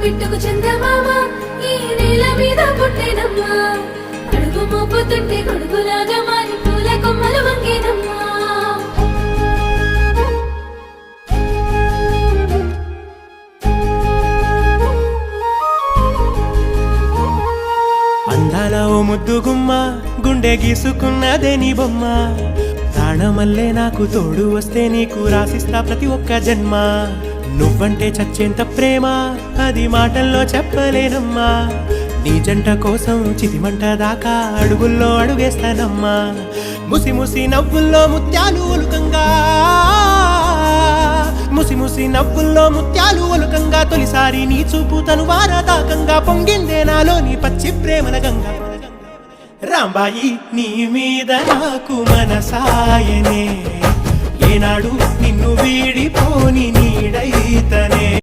బిట్టుకు చందమామ ఈ నేల మీద పుట్టేనమ్మా అడుగు మోపుతుంటే కొడుకులాగా మారి పూల కొమ్మలు వంగేనమ్మా అందాల ఓ ముద్దు గుమ్మ గుండె గీసుకున్నదే నీ బొమ్మ ప్రాణమల్లే నాకు తోడు వస్తే నీకు రాసిస్తా ప్రతి ఒక్క జన్మ నువ్వంటే చచ్చేంత ప్రేమ అది మాటల్లో చెప్పలేనమ్మా నీ జంట కోసం చితిమంట దాకా అడుగుల్లో అడుగేస్తానమ్మా ముసి ముసి నవ్వుల్లో ముత్యాలు ఒలుకంగా ముసి ముసి నవ్వుల్లో ముత్యాలు ఒలుకంగా తొలిసారి నీ చూపు తను వారదాకంగా పొంగిందే నాలో నీ పచ్చి ప్రేమల గంగా రాంబాయి నీ మీద నాకు మనసాయనే ఏనాడు నిన్ను వీడిపోని నీడైతనే